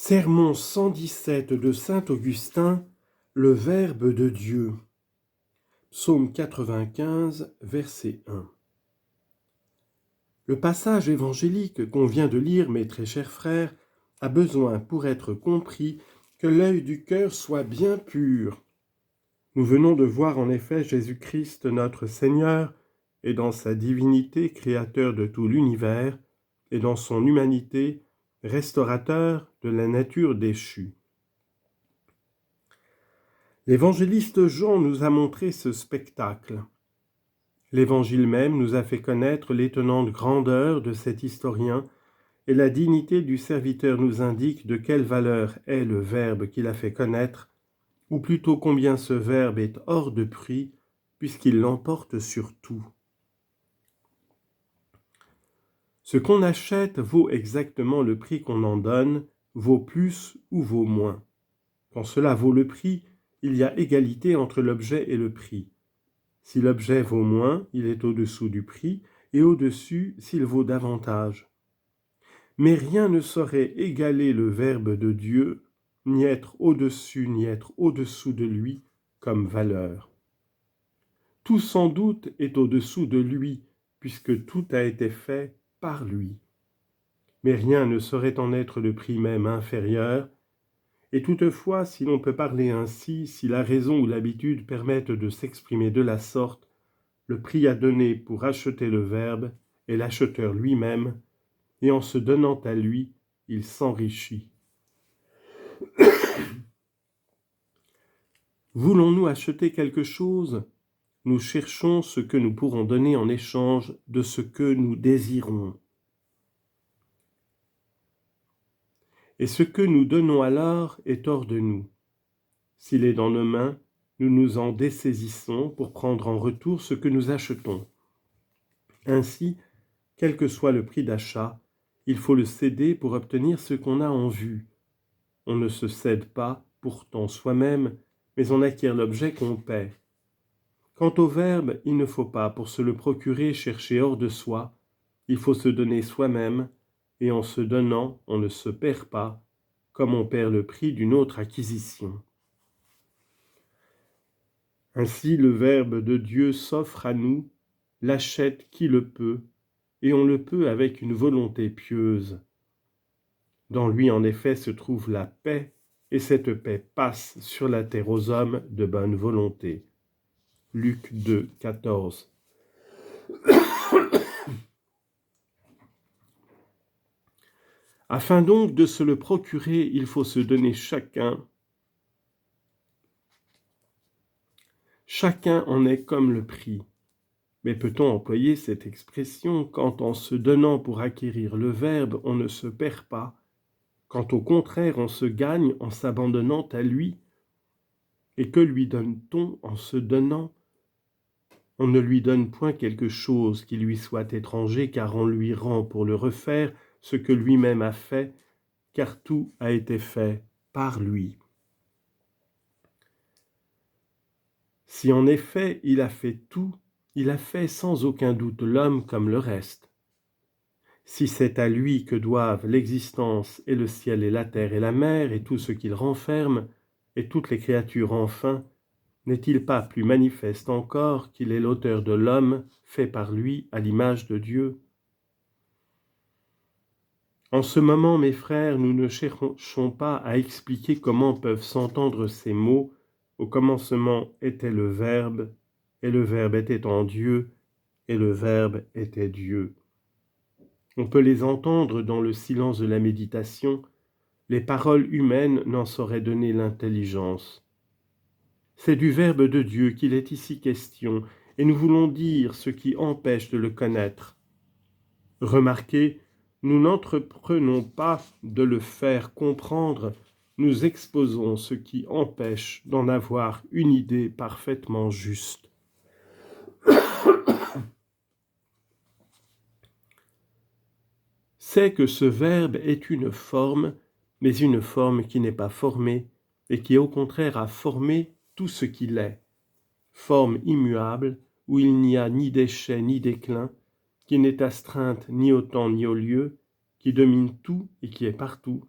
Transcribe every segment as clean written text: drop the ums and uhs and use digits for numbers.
Sermon 117 de saint Augustin, le Verbe de Dieu. Psaume 95, verset 1. Le passage évangélique qu'on vient de lire, mes très chers frères, a besoin, pour être compris, que l'œil du cœur soit bien pur. Nous venons de voir en effet Jésus-Christ notre Seigneur, et dans sa divinité, créateur de tout l'univers, et dans son humanité, restaurateur de la nature déchue. L'évangéliste Jean nous a montré ce spectacle. L'Évangile même nous a fait connaître l'étonnante grandeur de cet historien, et la dignité du serviteur nous indique de quelle valeur est le Verbe qu'il a fait connaître, ou plutôt combien ce Verbe est hors de prix, puisqu'il l'emporte sur tout. Ce qu'on achète vaut exactement le prix qu'on en donne, vaut plus ou vaut moins. Quand cela vaut le prix, il y a égalité entre l'objet et le prix. Si l'objet vaut moins, il est au-dessous du prix, et au-dessus s'il vaut davantage. Mais rien ne saurait égaler le Verbe de Dieu, ni être au-dessus, ni être au-dessous de lui, comme valeur. Tout sans doute est au-dessous de lui, puisque tout a été fait par lui. Mais rien ne saurait en être le prix même inférieur, et toutefois, si l'on peut parler ainsi, si la raison ou l'habitude permettent de s'exprimer de la sorte, le prix à donner pour acheter le Verbe est l'acheteur lui-même, et en se donnant à lui, il s'enrichit. Voulons-nous acheter quelque chose ? Nous cherchons ce que nous pourrons donner en échange de ce que nous désirons. Et ce que nous donnons alors est hors de nous. S'il est dans nos mains, nous nous en dessaisissons pour prendre en retour ce que nous achetons. Ainsi, quel que soit le prix d'achat, il faut le céder pour obtenir ce qu'on a en vue. On ne se cède pas pourtant soi-même, mais on acquiert l'objet qu'on paie. Quant au Verbe, il ne faut pas, pour se le procurer, chercher hors de soi. Il faut se donner soi-même, et en se donnant, on ne se perd pas, comme on perd le prix d'une autre acquisition. Ainsi, le Verbe de Dieu s'offre à nous, l'achète qui le peut, et on le peut avec une volonté pieuse. Dans lui, en effet, se trouve la paix, et cette paix passe sur la terre aux hommes de bonne volonté. Luc 2, 14. Afin donc de se le procurer, il faut se donner chacun. Chacun en est comme le prix. Mais peut-on employer cette expression quand en se donnant pour acquérir le Verbe, on ne se perd pas, quand au contraire on se gagne en s'abandonnant à lui? Et que lui donne-t-on en se donnant? On ne lui donne point quelque chose qui lui soit étranger, car on lui rend pour le refaire ce que lui-même a fait, car tout a été fait par lui. Si en effet il a fait tout, il a fait sans aucun doute l'homme comme le reste. Si c'est à lui que doivent l'existence et le ciel et la terre et la mer et tout ce qu'ils renferment, et toutes les créatures enfin, n'est-il pas plus manifeste encore qu'il est l'auteur de l'homme fait par lui à l'image de Dieu? En ce moment, mes frères, nous ne cherchons pas à expliquer comment peuvent s'entendre ces mots. Au commencement était le Verbe, et le Verbe était en Dieu, et le Verbe était Dieu. On peut les entendre dans le silence de la méditation, les paroles humaines n'en sauraient donner l'intelligence. C'est du Verbe de Dieu qu'il est ici question, et nous voulons dire ce qui empêche de le connaître. Remarquez, nous n'entreprenons pas de le faire comprendre, nous exposons ce qui empêche d'en avoir une idée parfaitement juste. C'est que ce Verbe est une forme, mais une forme qui n'est pas formée, et qui au contraire a formé tout ce qu'il est. Forme immuable, où il n'y a ni déchet ni déclin, qui n'est astreinte ni au temps ni au lieu, qui domine tout et qui est partout,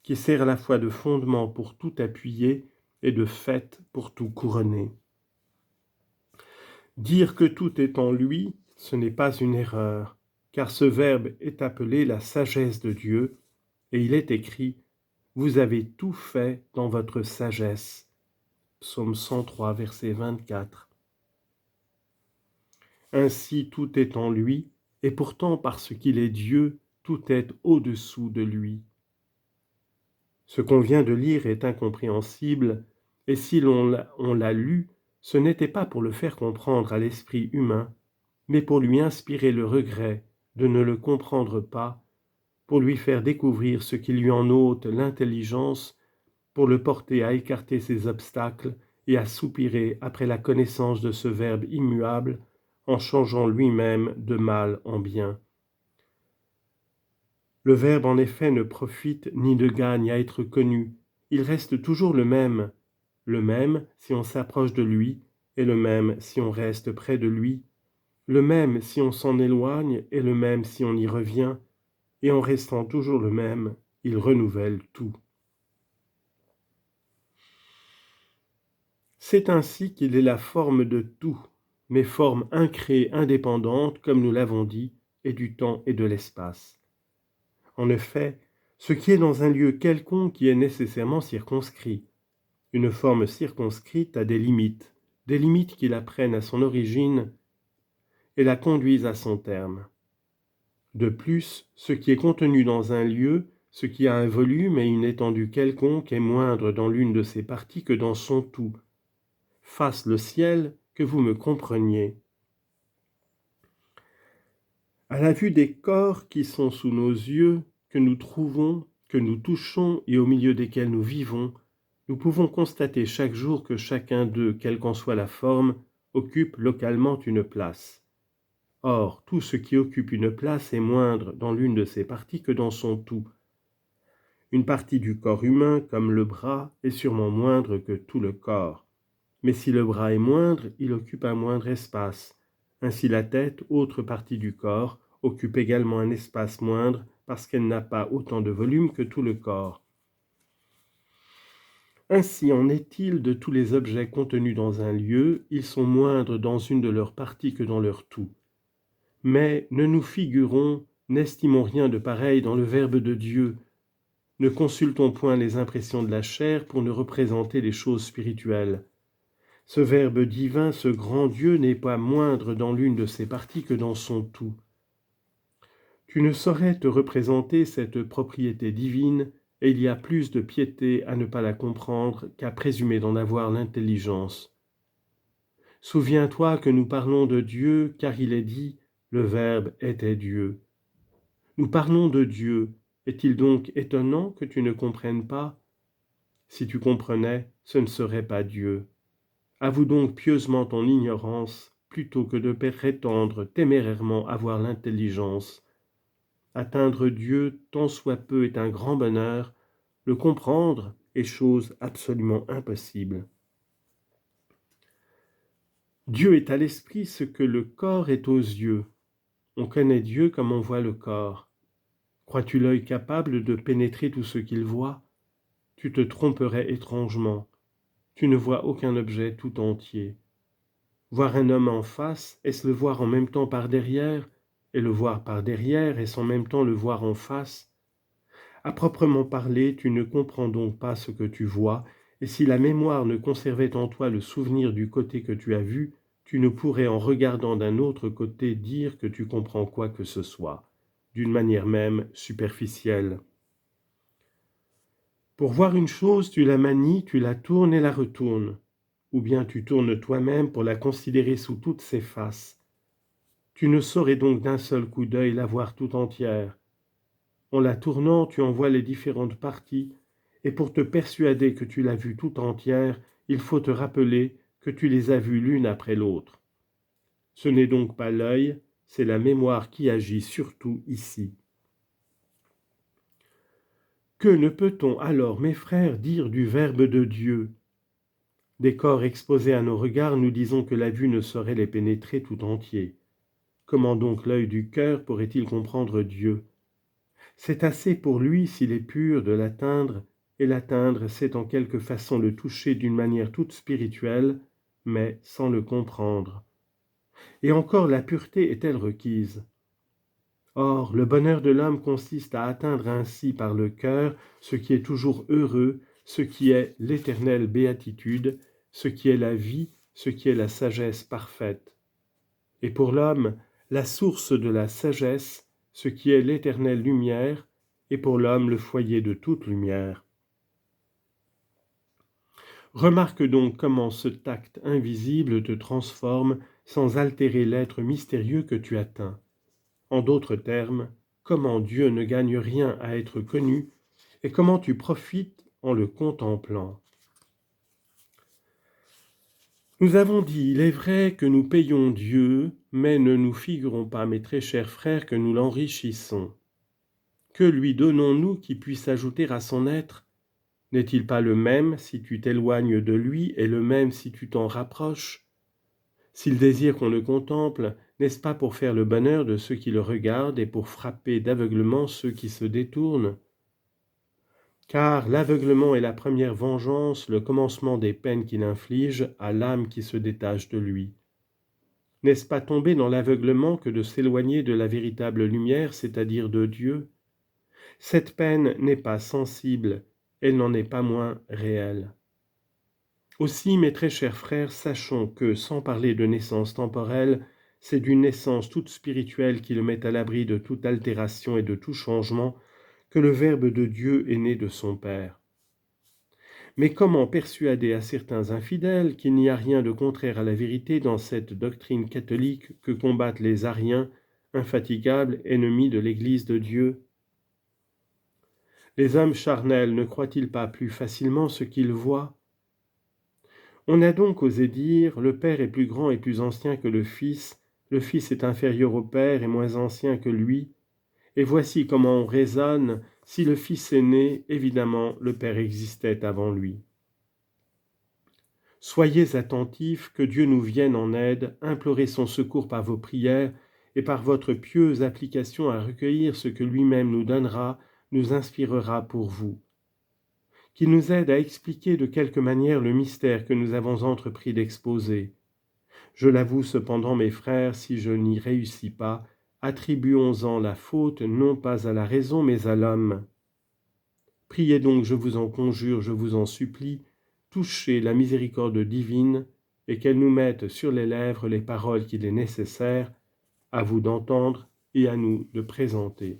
qui sert à la fois de fondement pour tout appuyer et de fait pour tout couronner. Dire que tout est en lui, ce n'est pas une erreur, car ce verbe est appelé la sagesse de Dieu, et il est écrit « Vous avez tout fait dans votre sagesse ». Psaume 103, verset 24. Ainsi tout est en lui, et pourtant parce qu'il est Dieu, tout est au-dessous de lui. Ce qu'on vient de lire est incompréhensible, et si on l'a lu, ce n'était pas pour le faire comprendre à l'esprit humain, mais pour lui inspirer le regret de ne le comprendre pas, pour lui faire découvrir ce qui lui en ôte l'intelligence, pour le porter à écarter ses obstacles et à soupirer après la connaissance de ce Verbe immuable, en changeant lui-même de mal en bien. Le Verbe en effet ne profite ni ne gagne à être connu, il reste toujours le même si on s'approche de lui, et le même si on reste près de lui, le même si on s'en éloigne, et le même si on y revient, et en restant toujours le même, il renouvelle tout. C'est ainsi qu'il est la forme de tout, mais forme incréée indépendante, comme nous l'avons dit, et du temps et de l'espace. En effet, ce qui est dans un lieu quelconque y est nécessairement circonscrit. Une forme circonscrite a des limites qui la prennent à son origine et la conduisent à son terme. De plus, ce qui est contenu dans un lieu, ce qui a un volume et une étendue quelconque est moindre dans l'une de ses parties que dans son tout. Fasse le ciel que vous me compreniez. À la vue des corps qui sont sous nos yeux, que nous trouvons, que nous touchons et au milieu desquels nous vivons, nous pouvons constater chaque jour que chacun d'eux, quelle qu'en soit la forme, occupe localement une place. Or, tout ce qui occupe une place est moindre dans l'une de ses parties que dans son tout. Une partie du corps humain, comme le bras, est sûrement moindre que tout le corps. Mais si le bras est moindre, il occupe un moindre espace. Ainsi la tête, autre partie du corps, occupe également un espace moindre parce qu'elle n'a pas autant de volume que tout le corps. Ainsi en est-il de tous les objets contenus dans un lieu, ils sont moindres dans une de leurs parties que dans leur tout. Mais ne nous figurons, n'estimons rien de pareil dans le Verbe de Dieu. Ne consultons point les impressions de la chair pour ne représenter les choses spirituelles. Ce Verbe divin, ce grand Dieu n'est pas moindre dans l'une de ses parties que dans son tout. Tu ne saurais te représenter cette propriété divine, et il y a plus de piété à ne pas la comprendre qu'à présumer d'en avoir l'intelligence. Souviens-toi que nous parlons de Dieu, car il est dit « le Verbe était Dieu ». Nous parlons de Dieu, est-il donc étonnant que tu ne comprennes pas? Si tu comprenais, ce ne serait pas Dieu. Avoue donc pieusement ton ignorance, plutôt que de prétendre témérairement avoir l'intelligence. Atteindre Dieu, tant soit peu, est un grand bonheur, le comprendre est chose absolument impossible. Dieu est à l'esprit ce que le corps est aux yeux. On connaît Dieu comme on voit le corps. Crois-tu l'œil capable de pénétrer tout ce qu'il voit? Tu te tromperais étrangement. Tu ne vois aucun objet tout entier. Voir un homme en face, est-ce le voir en même temps par derrière? Et le voir par derrière, est-ce en même temps le voir en face? À proprement parler, tu ne comprends donc pas ce que tu vois, et si la mémoire ne conservait en toi le souvenir du côté que tu as vu, tu ne pourrais en regardant d'un autre côté dire que tu comprends quoi que ce soit, d'une manière même superficielle. Pour voir une chose, tu la manies, tu la tournes et la retournes, ou bien tu tournes toi-même pour la considérer sous toutes ses faces. Tu ne saurais donc d'un seul coup d'œil la voir tout entière. En la tournant, tu en vois les différentes parties, et pour te persuader que tu l'as vue tout entière, il faut te rappeler que tu les as vues l'une après l'autre. Ce n'est donc pas l'œil, c'est la mémoire qui agit surtout ici. Que ne peut-on alors, mes frères, dire du Verbe de Dieu? Des corps exposés à nos regards, nous disons que la vue ne saurait les pénétrer tout entiers. Comment donc l'œil du cœur pourrait-il comprendre Dieu? C'est assez pour lui, s'il est pur, de l'atteindre, et l'atteindre, c'est en quelque façon le toucher d'une manière toute spirituelle, mais sans le comprendre. Et encore la pureté est-elle requise? Or, le bonheur de l'homme consiste à atteindre ainsi par le cœur ce qui est toujours heureux, ce qui est l'éternelle béatitude, ce qui est la vie, ce qui est la sagesse parfaite. Et pour l'homme, la source de la sagesse, ce qui est l'éternelle lumière, et pour l'homme le foyer de toute lumière. Remarque donc comment ce tact invisible te transforme sans altérer l'être mystérieux que tu atteins. En d'autres termes, comment Dieu ne gagne rien à être connu et comment tu profites en le contemplant. Nous avons dit, il est vrai que nous payons Dieu, mais ne nous figurons pas, mes très chers frères, que nous l'enrichissons. Que lui donnons-nous qui puisse ajouter à son être? N'est-il pas le même si tu t'éloignes de lui et le même si tu t'en rapproches? S'il désire qu'on le contemple, n'est-ce pas pour faire le bonheur de ceux qui le regardent et pour frapper d'aveuglement ceux qui se détournent? Car l'aveuglement est la première vengeance, le commencement des peines qu'il inflige à l'âme qui se détache de lui. N'est-ce pas tomber dans l'aveuglement que de s'éloigner de la véritable lumière, c'est-à-dire de Dieu? Cette peine n'est pas sensible, elle n'en est pas moins réelle. Aussi, mes très chers frères, sachons que, sans parler de naissance temporelle, c'est d'une naissance toute spirituelle qui le met à l'abri de toute altération et de tout changement, que le Verbe de Dieu est né de son Père. Mais comment persuader à certains infidèles qu'il n'y a rien de contraire à la vérité dans cette doctrine catholique que combattent les ariens, infatigables ennemis de l'Église de Dieu? Les hommes charnels ne croient-ils pas plus facilement ce qu'ils voient? On a donc osé dire, le Père est plus grand et plus ancien que le Fils est inférieur au Père et moins ancien que lui, et voici comment on raisonne, si le Fils est né, évidemment le Père existait avant lui. Soyez attentifs, que Dieu nous vienne en aide, implorez son secours par vos prières, et par votre pieuse application à recueillir ce que lui-même nous donnera, nous inspirera pour vous. Qu'il nous aide à expliquer de quelque manière le mystère que nous avons entrepris d'exposer. Je l'avoue cependant, mes frères, si je n'y réussis pas, attribuons-en la faute non pas à la raison, mais à l'homme. Priez donc, je vous en conjure, je vous en supplie, touchez la miséricorde divine, et qu'elle nous mette sur les lèvres les paroles qu'il est nécessaire, à vous d'entendre et à nous de présenter.